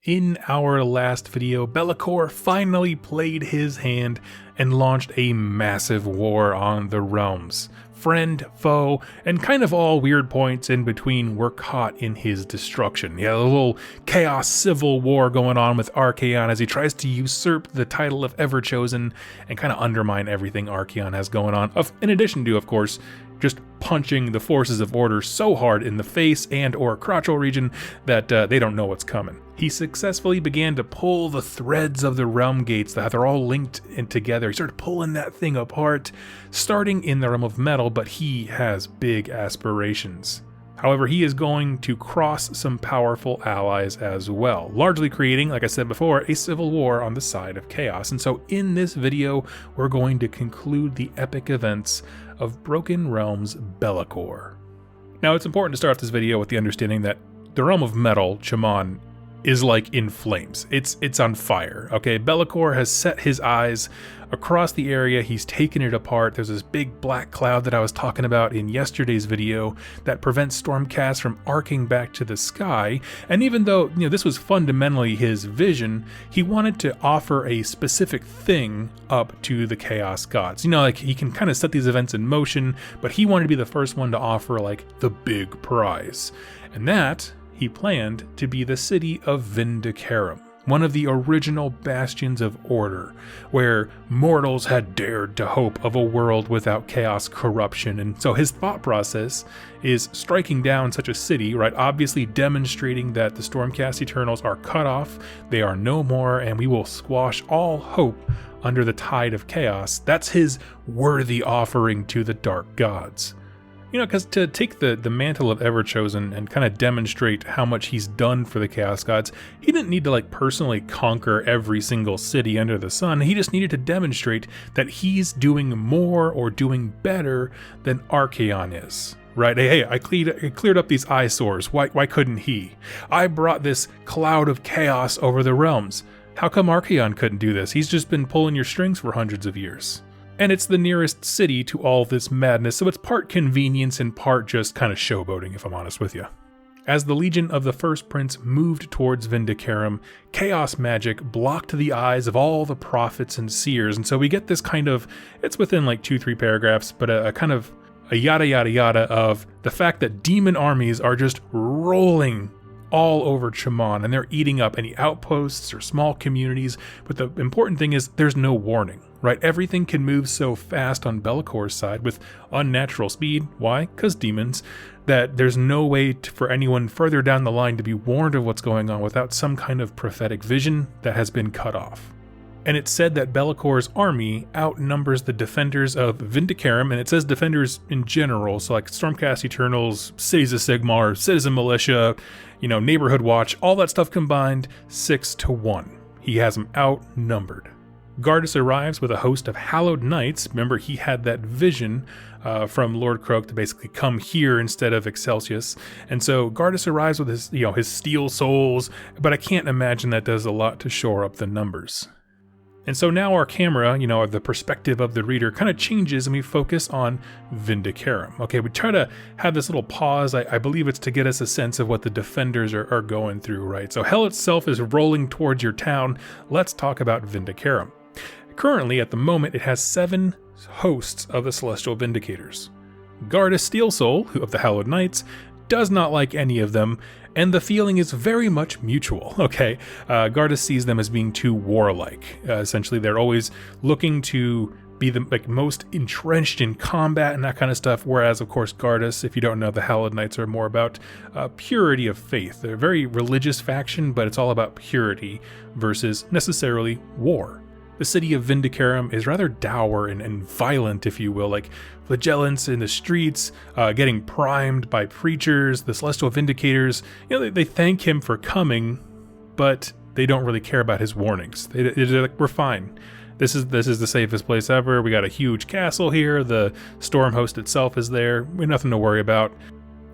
In our last video, Belakor finally played his hand and launched a massive war on the realms. Friend, foe, and kind of all weird points in between were caught in his destruction. Yeah, a little chaos civil war going on with Archaon as he tries to usurp the title of Everchosen and kind of undermine everything Archaon has going on, in addition to, of course, just punching the forces of order so hard in the face and or crotchal region that they don't know what's coming. He successfully began to pull the threads of the realm gates that they're all linked in together. He started pulling that thing apart, starting in the realm of metal, but he has big aspirations. However, he is going to cross some powerful allies as well, largely creating, like I said before, a civil war on the side of chaos. And so in this video, we're going to conclude the epic events of Broken Realms Belakor. Now, it's important to start off this video with the understanding that the realm of metal, Chamon, is like in flames. It's on fire, okay? Belakor has set his eyes across the area. He's taken it apart. There's this big black cloud that I was talking about in yesterday's video that prevents Stormcast from arcing back to the sky. And even though, this was fundamentally his vision, he wanted to offer a specific thing up to the Chaos Gods. Like he can kind of set these events in motion, but he wanted to be the first one to offer like the big prize. And that he planned to be the city of Vindicarum, one of the original bastions of order, where mortals had dared to hope of a world without chaos corruption. And so his thought process is striking down such a city, right? Obviously demonstrating that the Stormcast Eternals are cut off, they are no more, and we will squash all hope under the tide of chaos. That's his worthy offering to the dark gods. Because to take the mantle of Everchosen and kind of demonstrate how much he's done for the Chaos Gods, he didn't need to personally conquer every single city under the sun. He just needed to demonstrate that he's doing more or doing better than Archaon is. Right? Hey, I cleared up these eyesores. Why couldn't he? I brought this cloud of chaos over the realms. How come Archaon couldn't do this? He's just been pulling your strings for hundreds of years. And it's the nearest city to all this madness, so it's part convenience and part just kind of showboating, if I'm honest with you. As the Legion of the First Prince moved towards Vindicarum, chaos magic blocked the eyes of all the prophets and seers, and so we get this kind of, it's within like 2-3 paragraphs, but a kind of a yada yada yada of the fact that demon armies are just rolling all over Chamon, and they're eating up any outposts or small communities, but the important thing is there's no warning. Right, everything can move so fast on Belakor's side with unnatural speed. Why? Because demons. That there's no way for anyone further down the line to be warned of what's going on without some kind of prophetic vision that has been cut off. And it's said that Belakor's army outnumbers the defenders of Vindicarum, and it says defenders in general, so like Stormcast Eternals, Cities of Sigmar, Citizen Militia, Neighborhood Watch, all that stuff combined, 6-1. He has them outnumbered. Gardas arrives with a host of hallowed knights. Remember, he had that vision from Lord Croak to basically come here instead of Excelsius. And so Gardas arrives with his steel souls, but I can't imagine that does a lot to shore up the numbers. And so now our camera, the perspective of the reader kind of changes and we focus on Vindicarum. Okay, we try to have this little pause. I believe it's to get us a sense of what the defenders are going through, right? So hell itself is rolling towards your town. Let's talk about Vindicarum. Currently, at the moment, it has 7 hosts of the Celestial Vindicators. Gardas Steelsoul, of the Hallowed Knights, does not like any of them, and the feeling is very much mutual, okay? Gardas sees them as being too warlike. Essentially, they're always looking to be the most entrenched in combat and that kind of stuff, whereas, of course, Gardas, if you don't know, the Hallowed Knights are more about purity of faith. They're a very religious faction, but it's all about purity versus necessarily war. The city of Vindicarum is rather dour and violent, if you will, like flagellants in the streets, getting primed by preachers. The Celestial Vindicators, they thank him for coming, but they don't really care about his warnings. They're like, we're fine. This is the safest place ever. We got a huge castle here. The storm host itself is there. We have nothing to worry about.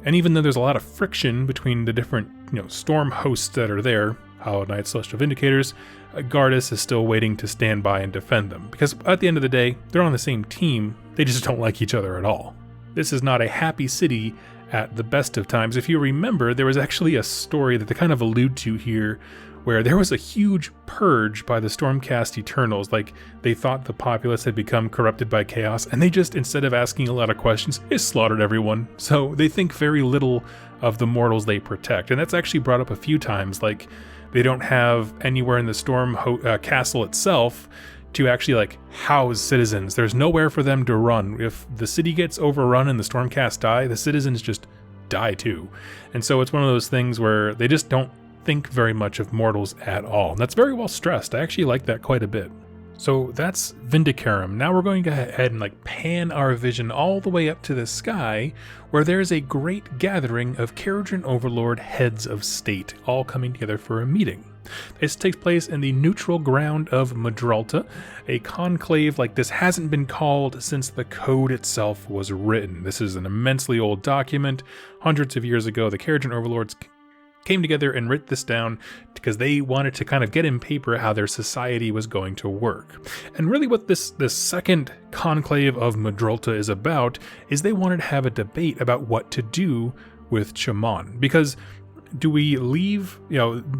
And even though there's a lot of friction between the different, storm hosts that are there, Hallowed Knights, Celestial Vindicators, Gardas is still waiting to stand by and defend them. Because at the end of the day, they're on the same team, they just don't like each other at all. This is not a happy city at the best of times. If you remember, there was actually a story that they kind of allude to here where there was a huge purge by the Stormcast Eternals. Like, they thought the populace had become corrupted by chaos, and they just, instead of asking a lot of questions, they slaughtered everyone. So they think very little of the mortals they protect. And that's actually brought up a few times. Like, they don't have anywhere in the Storm Castle itself to actually like house citizens. There's nowhere for them to run. If the city gets overrun and the Stormcast die, the citizens just die too. And so it's one of those things where they just don't think very much of mortals at all. And that's very well stressed. I actually like that quite a bit. So that's Vindicarum. Now we're going to go ahead and like pan our vision all the way up to the sky, where there's a great gathering of Kharadron Overlord heads of state, all coming together for a meeting. This takes place in the neutral ground of Madralta. A conclave like this hasn't been called since the code itself was written. This is an immensely old document. Hundreds of years ago, the Kharadron Overlords came together and wrote this down because they wanted to kind of get in paper how their society was going to work. And really what this second conclave of Madralta is about is they wanted to have a debate about what to do with Chaman. Because do we leave,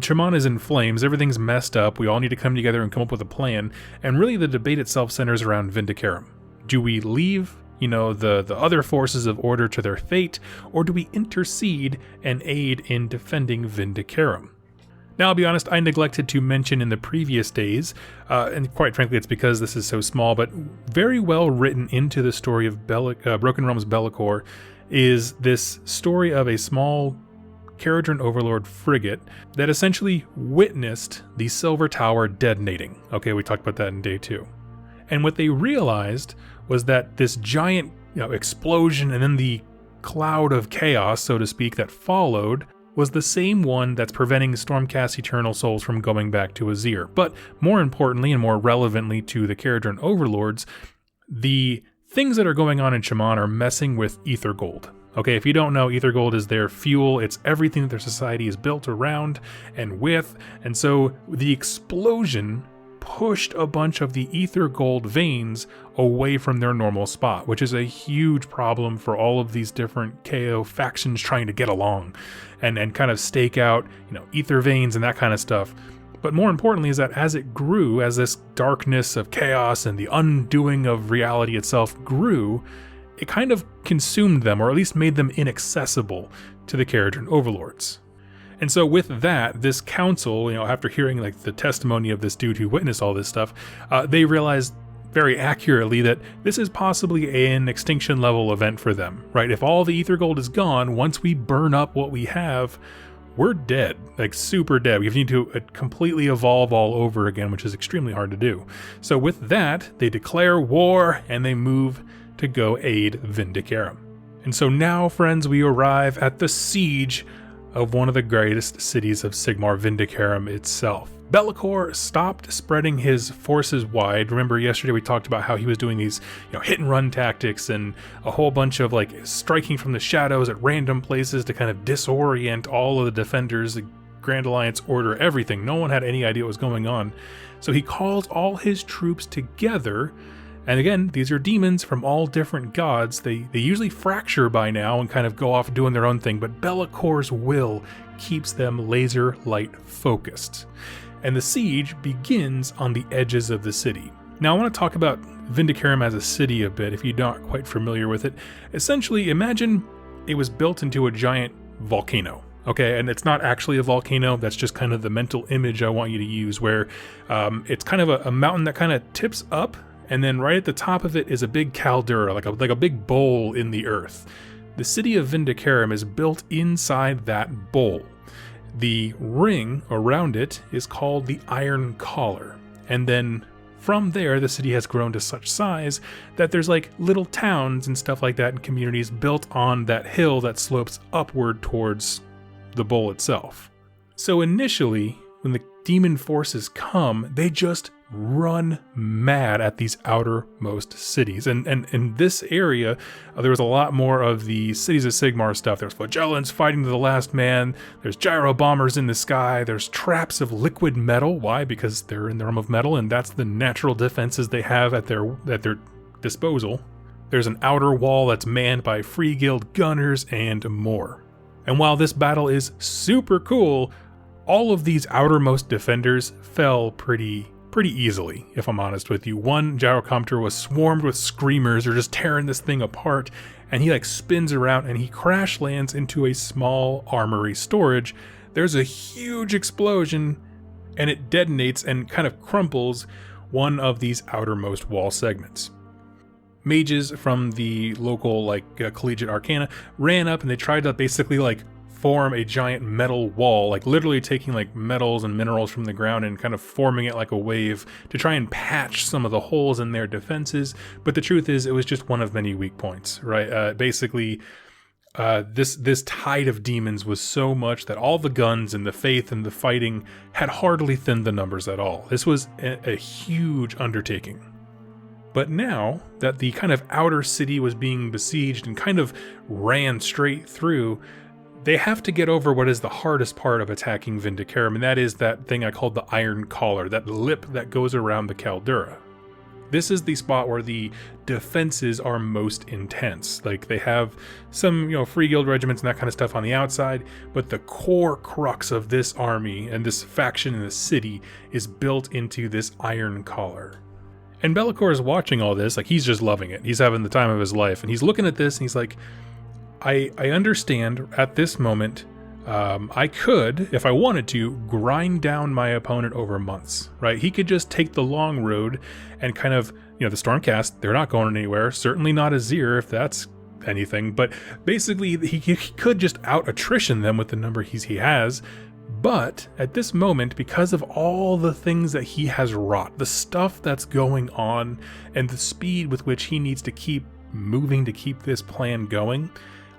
Chaman is in flames, everything's messed up, we all need to come together and come up with a plan, and really the debate itself centers around Vindicarum. Do we leave the other forces of order to their fate, or do we intercede and aid in defending Vindicarum? Now, I'll be honest, I neglected to mention in the previous days, and quite frankly it's because this is so small, but very well written into the story of Broken Realms Belakor is this story of a small Kharadron Overlord frigate that essentially witnessed the Silver Tower detonating. Okay, we talked about that in day 2. And what they realized was that this giant explosion and then the cloud of chaos, so to speak, that followed was the same one that's preventing Stormcast Eternal Souls from going back to Azir. But more importantly and more relevantly to the Kharadron Overlords, the things that are going on in Chaman are messing with Ether Gold. Okay, if you don't know, Ether Gold is their fuel. It's everything that their society is built around and with. And so the explosion pushed a bunch of the Ether Gold veins away from their normal spot, which is a huge problem for all of these different KO factions trying to get along and kind of stake out, ether veins and that kind of stuff. But more importantly is that as it grew, as this darkness of chaos and the undoing of reality itself grew, it kind of consumed them, or at least made them inaccessible to the Kharadron Overlords. And so with that, this council, after hearing like the testimony of this dude who witnessed all this stuff, they realized very accurately that this is possibly an extinction level event for them, right? If all the Ether Gold is gone, once we burn up what we have, we're dead, like super dead. We need to completely evolve all over again, which is extremely hard to do. So with that, they declare war and they move to go aid Vindicarum. And so now, friends, we arrive at the siege of one of the greatest cities of Sigmar, Vindicarum itself. Belakor stopped spreading his forces wide. Remember yesterday we talked about how he was doing these hit and run tactics and a whole bunch of like striking from the shadows at random places to kind of disorient all of the defenders, the Grand Alliance order, everything. No one had any idea what was going on. So he calls all his troops together. And again, these are demons from all different gods. They usually fracture by now and kind of go off doing their own thing, but Belakor's will keeps them laser light focused. And the siege begins on the edges of the city. Now I want to talk about Vindicarum as a city a bit if you're not quite familiar with it. Essentially, imagine it was built into a giant volcano. Okay, and it's not actually a volcano, that's just kind of the mental image I want you to use, where it's kind of a mountain that kind of tips up, and then right at the top of it is a big caldera, like a big bowl in the earth. The city of Vindicarum is built inside that bowl. The ring around it is called the Iron Collar. And then from there, the city has grown to such size that there's like little towns and stuff like that and communities built on that hill that slopes upward towards the bowl itself. So initially, when the demon forces come, they just run mad at these outermost cities. And in this area, there was a lot more of the Cities of Sigmar stuff. There's flagellants fighting to the last man. There's gyro bombers in the sky. There's traps of liquid metal. Why? Because they're in the realm of metal, and that's the natural defenses they have at their disposal. There's an outer wall that's manned by Free Guild gunners and more. And while this battle is super cool, all of these outermost defenders fell pretty easily, if I'm honest with you. One gyrocopter was swarmed with screamers, or just tearing this thing apart, and he spins around and he crash lands into a small armory storage. There's a huge explosion, and it detonates and kind of crumples one of these outermost wall segments. Mages from the local collegiate arcana ran up and they tried to basically form a giant metal wall, literally taking metals and minerals from the ground and kind of forming it like a wave to try and patch some of the holes in their defenses. But the truth is, it was just one of many weak points, right? Basically, this tide of demons was so much that all the guns and the faith and the fighting had hardly thinned the numbers at all. This was a huge undertaking. But now that the kind of outer city was being besieged and kind of ran straight through, they have to get over what is the hardest part of attacking Vindicarum, and that is that thing I called the Iron Collar, that lip that goes around the caldera. This is the spot where the defenses are most intense. They have some, Free Guild regiments and that kind of stuff on the outside, but the core crux of this army and this faction in the city is built into this Iron Collar. And Belakor is watching all this, he's just loving it. He's having the time of his life, and he's looking at this and he's like, I understand at this moment, I could, if I wanted to, grind down my opponent over months, right? He could just take the long road and kind of, the Stormcast, they're not going anywhere. Certainly not Azir, if that's anything. But basically, he could just out-attrition them with the number he has. But at this moment, because of all the things that he has wrought, the stuff that's going on, and the speed with which he needs to keep moving to keep this plan going,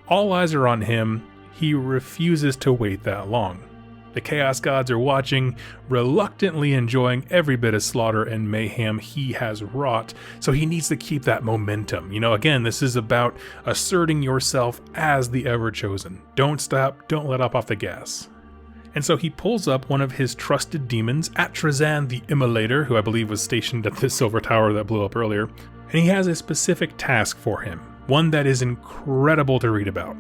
all eyes are on him. He refuses to wait that long. The Chaos Gods are watching, reluctantly enjoying every bit of slaughter and mayhem he has wrought, so he needs to keep that momentum. Again, this is about asserting yourself as the Ever-Chosen. Don't stop, don't let up off the gas. And so he pulls up one of his trusted demons, Atrazan the Immolator, who I believe was stationed at the Silver Tower that blew up earlier, and he has a specific task for him, one that is incredible to read about.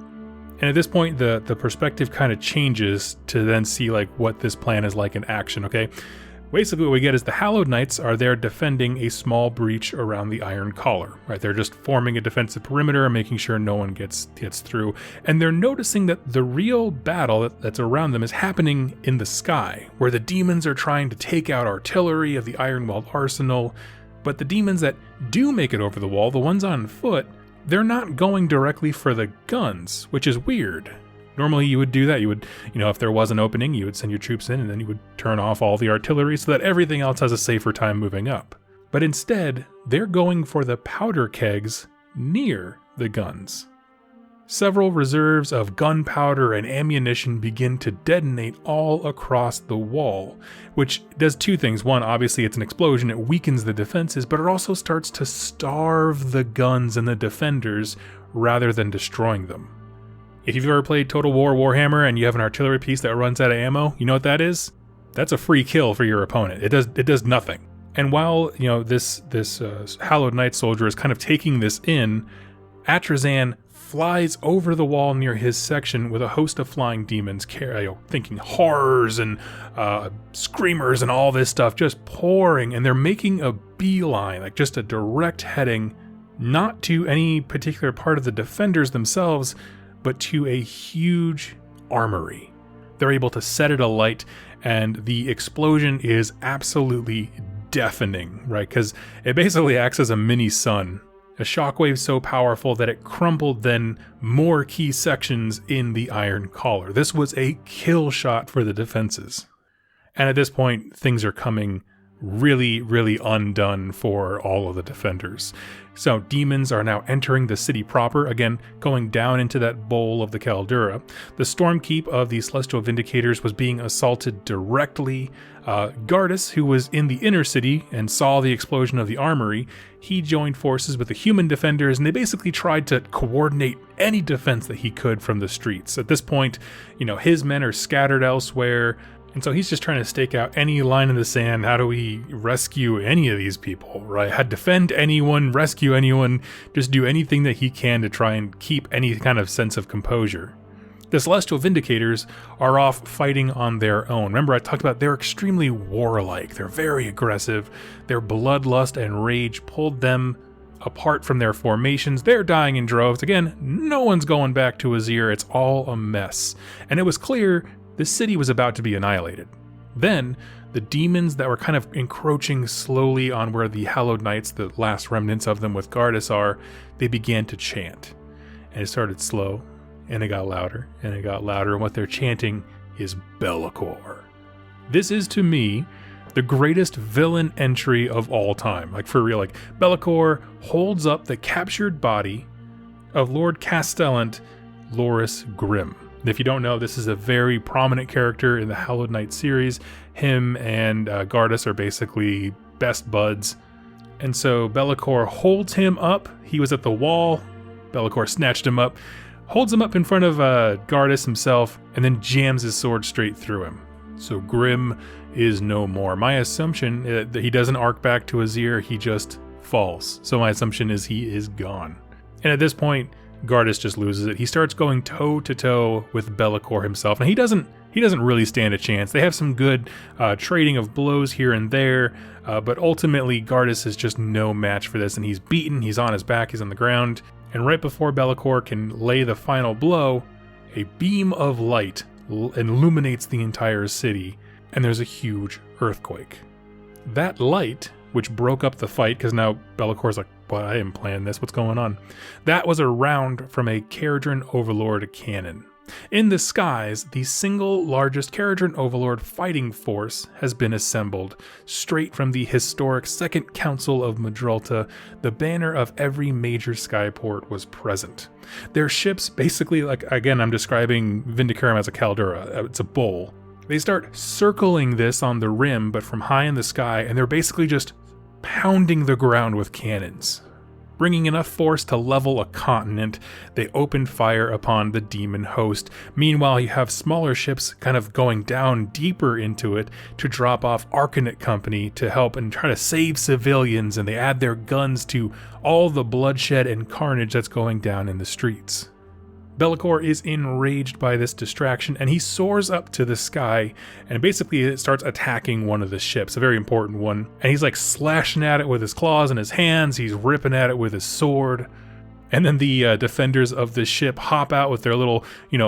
And at this point, the perspective kind of changes to then see what this plan is like in action, okay? Basically what we get is the Hallowed Knights are there defending a small breach around the Iron Collar, right? They're just forming a defensive perimeter and making sure no one gets through. And they're noticing that the real battle that's around them is happening in the sky, where the demons are trying to take out artillery of the Ironwalled arsenal. But the demons that do make it over the wall, the ones on foot, they're not going directly for the guns, which is weird. Normally you would do that. You would, if there was an opening, you would send your troops in and then you would turn off all the artillery so that everything else has a safer time moving up. But instead, they're going for the powder kegs near the guns. Several reserves of gunpowder and ammunition begin to detonate all across the wall, which does two things. One, obviously it's an explosion, it weakens the defenses, but it also starts to starve the guns and the defenders rather than destroying them. If you've ever played Total War Warhammer and you have an artillery piece that runs out of ammo, you know what that is? That's a free kill for your opponent. It does nothing. And while this Hallowed Knight soldier is kind of taking this in, Atrazan flies over the wall near his section with a host of flying demons, thinking horrors and screamers and all this stuff just pouring, and they're making a beeline, just a direct heading, not to any particular part of the defenders themselves, but to a huge armory. They're able to set it alight, and the explosion is absolutely deafening, right? Because it basically acts as a mini sun. A shockwave so powerful that it crumpled then more key sections in the Iron Collar. This was a kill shot for the defenses. And at this point, things are coming really, really undone for all of the defenders. So demons are now entering the city proper, again, going down into that bowl of the Caldera. The Stormkeep of the Celestial Vindicators was being assaulted directly. Gardas, who was in the inner city and saw the explosion of the armory, he joined forces with the human defenders, and they basically tried to coordinate any defense that he could from the streets. At this point, his men are scattered elsewhere, And so he's just trying to stake out any line in the sand. How do we rescue any of these people, right? How defend anyone, rescue anyone, just do anything that he can to try and keep any kind of sense of composure. The Celestial Vindicators are off fighting on their own. Remember, I talked about they're extremely warlike. They're very aggressive. Their bloodlust and rage pulled them apart from their formations. They're dying in droves. Again, no one's going back to Azir. It's all a mess. And it was clear the city was about to be annihilated. Then, the demons that were kind of encroaching slowly on where the Hallowed Knights, the last remnants of them with Gardas are, they began to chant. And it started slow, and it got louder, and it got louder, and what they're chanting is Belakor. This is, to me, the greatest villain entry of all time. Like, for real, like, Belakor holds up the captured body of Lord Castellant Loris Grimm. If you don't know, this is a very prominent character in the Hallowed Knight series. Him and Gardas are basically best buds. And so Belakor holds him up. He was at the wall. Belakor snatched him up, holds him up in front of Gardas himself, and then jams his sword straight through him. So Grimm is no more. My assumption is that he doesn't arc back to Azir, he just falls. So my assumption is he is gone. And at this point, Gardas just loses it. He starts going toe-to-toe with Belakor himself. Now, he doesn't really stand a chance. They have some good trading of blows here and there, but ultimately, Gardas is just no match for this, and he's beaten. He's on his back. He's on the ground. And right before Belakor can lay the final blow, a beam of light illuminates the entire city, and there's a huge earthquake. That light, which broke up the fight, because now Bellacor's like, well, I didn't plan this, what's going on? That was a round from a Caradhran Overlord cannon. In the skies, the single largest Caradhran Overlord fighting force has been assembled, straight from the historic Second Council of Madrulta. The banner of every major skyport was present. Their ships, basically, like, again, I'm describing Vindicarum as a caldera, it's a bowl. They start circling this on the rim, but from high in the sky, and they're basically just pounding the ground with cannons. Bringing enough force to level a continent, they opened fire upon the demon host. Meanwhile, you have smaller ships kind of going down deeper into it to drop off Arcanet Company to help and try to save civilians, and they add their guns to all the bloodshed and carnage that's going down in the streets. Belakor is enraged by this distraction, and he soars up to the sky, and basically it starts attacking one of the ships, a very important one, and he's like slashing at it with his claws and his hands, he's ripping at it with his sword, and then the defenders of the ship hop out with their little,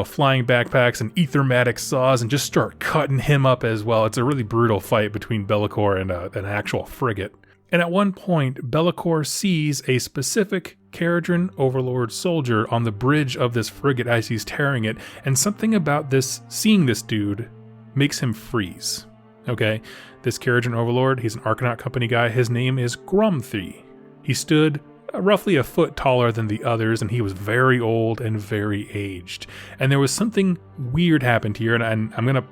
flying backpacks and ethermatic saws and just start cutting him up as well. It's a really brutal fight between Belakor and an actual frigate. And at one point, Belakor sees a specific Caradhran Overlord soldier on the bridge of this frigate as he's tearing it, and something about seeing this dude makes him freeze. Okay, this Caradhran Overlord, he's an Arcanet Company guy, his name is Gromthi. He stood roughly a foot taller than the others, and he was very old and very aged. And there was something weird happened here, and I'm going to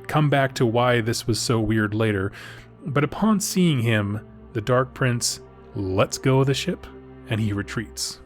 come back to why this was so weird later, but upon seeing him, the Dark Prince lets go of the ship, and he retreats.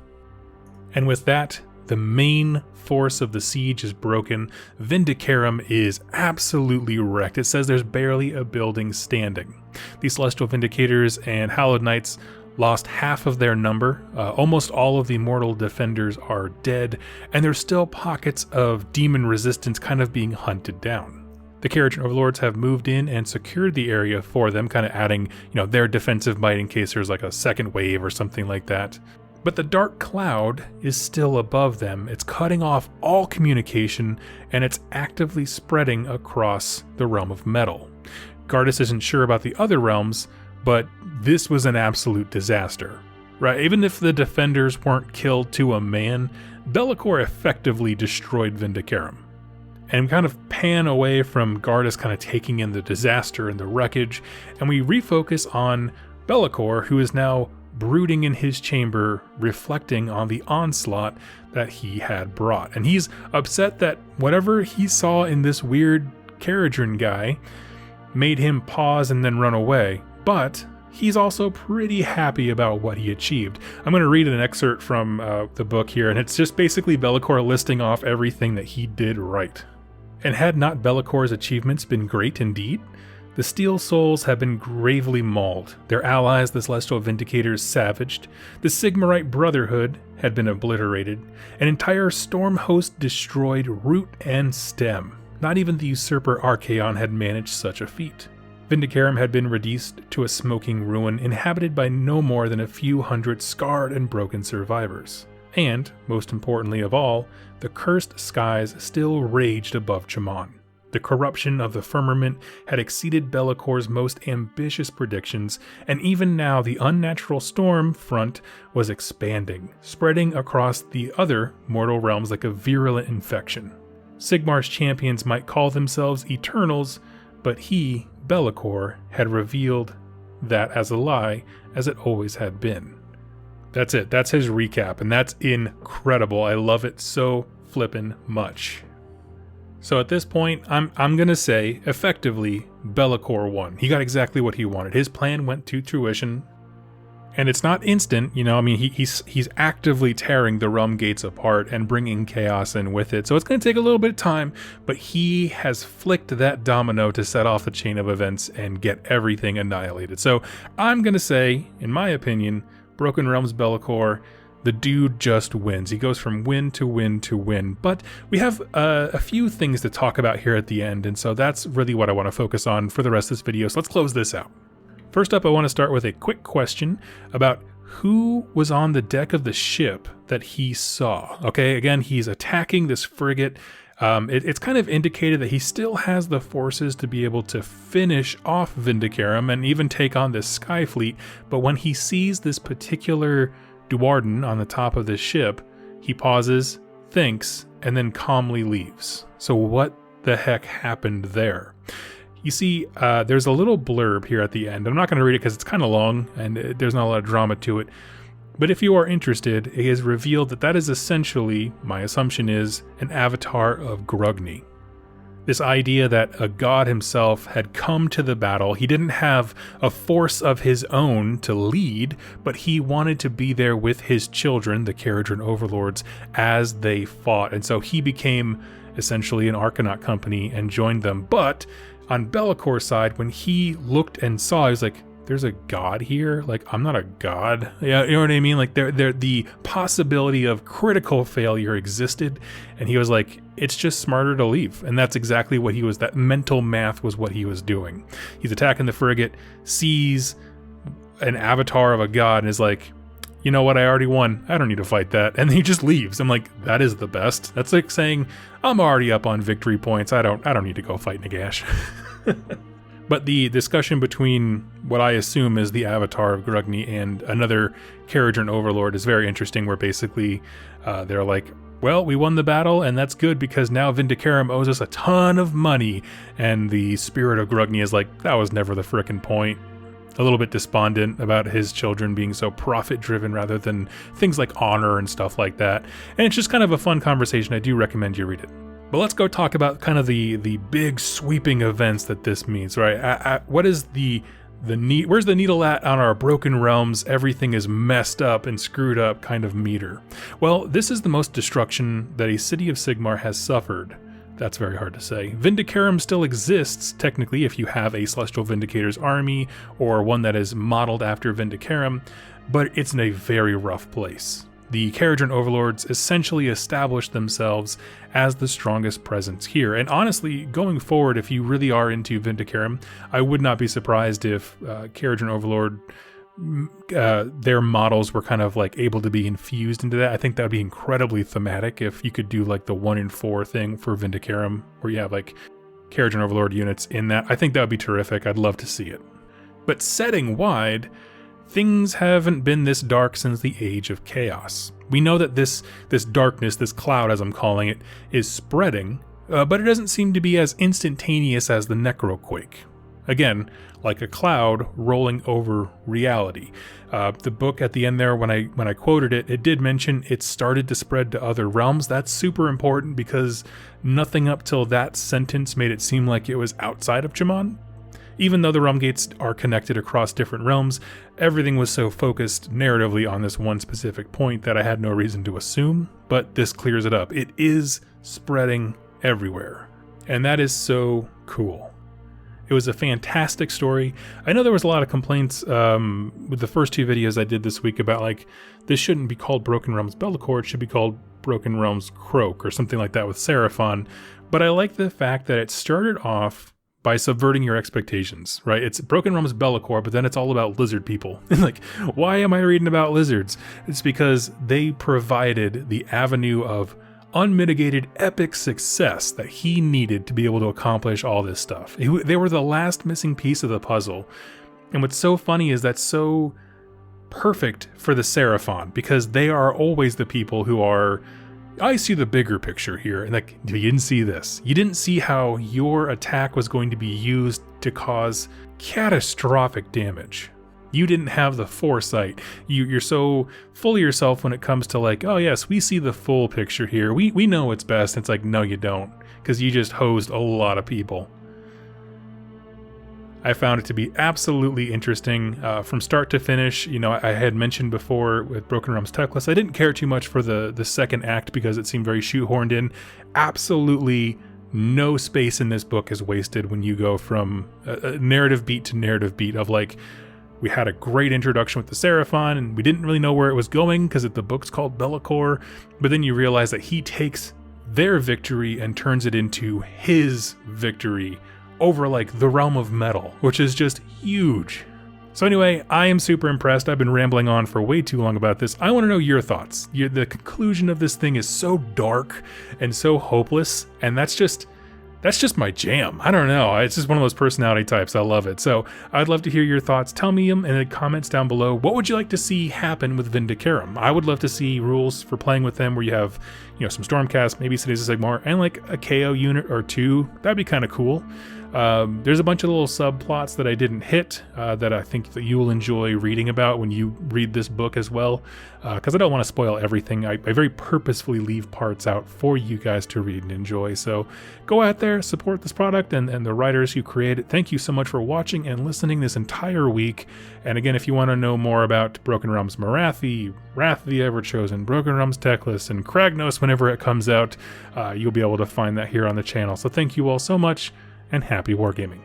And with that, the main force of the siege is broken. Vindicarum is absolutely wrecked. It says there's barely a building standing. The Celestial Vindicators and Hallowed Knights lost half of their number. Almost all of the mortal defenders are dead, and there's still pockets of demon resistance kind of being hunted down. The Caradhran Overlords have moved in and secured the area for them, kind of adding, their defensive might in case there's like a second wave or something like that. But the dark cloud is still above them. It's cutting off all communication, and it's actively spreading across the realm of metal. Gardas isn't sure about the other realms, but this was an absolute disaster, right? Even if the defenders weren't killed to a man, Belakor effectively destroyed Vindicarum. And we kind of pan away from Gardas kind of taking in the disaster and the wreckage, and we refocus on Belakor, who is now brooding in his chamber, reflecting on the onslaught that he had brought. And he's upset that whatever he saw in this weird Caradhran guy made him pause and then run away, but he's also pretty happy about what he achieved. I'm going to read an excerpt from the book here, and it's just basically Belakor listing off everything that he did right. And had not Belakor's achievements been great indeed? The Steel Souls have been gravely mauled, their allies, the Celestial Vindicators, savaged, the Sigmarite Brotherhood had been obliterated, an entire storm host destroyed root and stem. Not even the usurper Archaon had managed such a feat. Vindicarum had been reduced to a smoking ruin inhabited by no more than a few hundred scarred and broken survivors. And, most importantly of all, the cursed skies still raged above Chamon. The corruption of the firmament had exceeded Belakor's most ambitious predictions, and even now the unnatural storm front was expanding, spreading across the other mortal realms like a virulent infection. Sigmar's champions might call themselves Eternals, but he, Belakor, had revealed that as a lie, as it always had been. That's it. That's his recap, and that's incredible. I love it so flippin' much. So at this point, I'm gonna say, effectively, Belakor won. He got exactly what he wanted. His plan went to fruition, and it's not instant, you know. I mean, he's actively tearing the realm gates apart and bringing chaos in with it. So it's gonna take a little bit of time, but he has flicked that domino to set off the chain of events and get everything annihilated. So I'm gonna say, in my opinion, Broken Realms Belakor, the dude just wins. He goes from win to win to win. But we have a few things to talk about here at the end, and so that's really what I want to focus on for the rest of this video. So let's close this out. First up, I want to start with a quick question about who was on the deck of the ship that he saw. Okay, again, he's attacking this frigate. It's kind of indicated that he still has the forces to be able to finish off Vindicarum and even take on this Sky Fleet, but when he sees this particular Duarden on the top of this ship, he pauses, thinks, and then calmly leaves. So what the heck happened there? You see, there's a little blurb here at the end. I'm not going to read it because it's kind of long and there's not a lot of drama to it. But if you are interested, it is revealed that that is essentially, my assumption is, an avatar of Grugni. This idea that a god himself had come to the battle. He didn't have a force of his own to lead, but he wanted to be there with his children, the Caradron Overlords, as they fought. And so he became essentially an Arcanaut company and joined them. But on Belakor's side, when he looked and saw, he was like, there's a god here? Like, I'm not a god. Yeah, you know what I mean? Like, the possibility of critical failure existed, and he was like, it's just smarter to leave. And that's exactly what he was, that mental math was what he was doing. He's attacking the frigate, sees an avatar of a god, and is like, you know what, I already won. I don't need to fight that. And he just leaves. I'm like, that is the best. That's like saying, I'm already up on victory points. I don't need to go fight Nagash. But the discussion between what I assume is the avatar of Grugni and another Caradron Overlord is very interesting, where basically they're like, well, we won the battle, and that's good because now Vindicarum owes us a ton of money. And the spirit of Grugni is like, that was never the frickin' point. A little bit despondent about his children being so profit-driven rather than things like honor and stuff like that. And it's just kind of a fun conversation. I do recommend you read it. But let's go talk about kind of the big sweeping events that this means, right? What is where's the needle at on our Broken Realms, everything is messed up and screwed up kind of meter? Well, this is the most destruction that a city of Sigmar has suffered. That's very hard to say. Vindicarum still exists, technically, if you have a Celestial Vindicator's army or one that is modeled after Vindicarum, but it's in a very rough place. The Caradron Overlords essentially established themselves as the strongest presence here. And honestly, going forward, if you really are into Vindicarum, I would not be surprised if Caradron Overlord, their models were kind of like able to be infused into that. I think that would be incredibly thematic if you could do like the 1 in 4 thing for Vindicarum, where you have like Caradron Overlord units in that. I think that would be terrific. I'd love to see it. But setting wide, things haven't been this dark since the Age of Chaos. We know that this darkness, this cloud as I'm calling it, is spreading, but it doesn't seem to be as instantaneous as the Necroquake. Again, like a cloud rolling over reality. The book at the end there, when I quoted it, it did mention it started to spread to other realms. That's super important because nothing up till that sentence made it seem like it was outside of Chamon. Even though the realm gates are connected across different realms, everything was so focused narratively on this one specific point that I had no reason to assume, but this clears it up. It is spreading everywhere. And that is so cool. It was a fantastic story. I know there was a lot of complaints with the first 2 videos I did this week about like, this shouldn't be called Broken Realms Belakor, it should be called Broken Realms Croak or something like that with Seraphon. But I like the fact that it started off by subverting your expectations, right? It's Broken Realms Belakor, but then it's all about lizard people. Like, why am I reading about lizards? It's because they provided the avenue of unmitigated epic success that he needed to be able to accomplish all this stuff. They were the last missing piece of the puzzle. And what's so funny is that's so perfect for the Seraphon, because they are always the people who are, I see the bigger picture here, and like, you didn't see this. You didn't see how your attack was going to be used to cause catastrophic damage. You didn't have the foresight. You're so full of yourself when it comes to like, oh yes, we see the full picture here. We know what's best. It's like, no, you don't, because you just hosed a lot of people. I found it to be absolutely interesting from start to finish. You know, I had mentioned before with Broken Realms Techless, I didn't care too much for the second act because it seemed very shoehorned in. Absolutely no space in this book is wasted when you go from a narrative beat to narrative beat of like, we had a great introduction with the Seraphon, and we didn't really know where it was going because the book's called Belakor, but then you realize that he takes their victory and turns it into his victory over like the realm of metal, which is just huge. So anyway, I am super impressed. I've been rambling on for way too long about this. I want to know your thoughts. The conclusion of this thing is so dark and so hopeless, and that's just my jam. I don't know. It's just one of those personality types. I love it. So I'd love to hear your thoughts. Tell me them in the comments down below. What would you like to see happen with Vindicarum? I would love to see rules for playing with them where you have, you know, some Stormcast, maybe Cities of Sigmar, and like a KO unit or 2. That'd be kind of cool. There's a bunch of little subplots that I didn't hit that I think that you will enjoy reading about when you read this book as well, because I don't want to spoil everything. I very purposefully leave parts out for you guys to read and enjoy. So go out there, support this product and the writers who create it. Thank you so much for watching and listening this entire week. And again, if you want to know more about Broken Realms Morathi, Wrath of the Everchosen, Broken Realms Techless, and Kragnos whenever it comes out, you'll be able to find that here on the channel. So thank you all so much, and happy wargaming.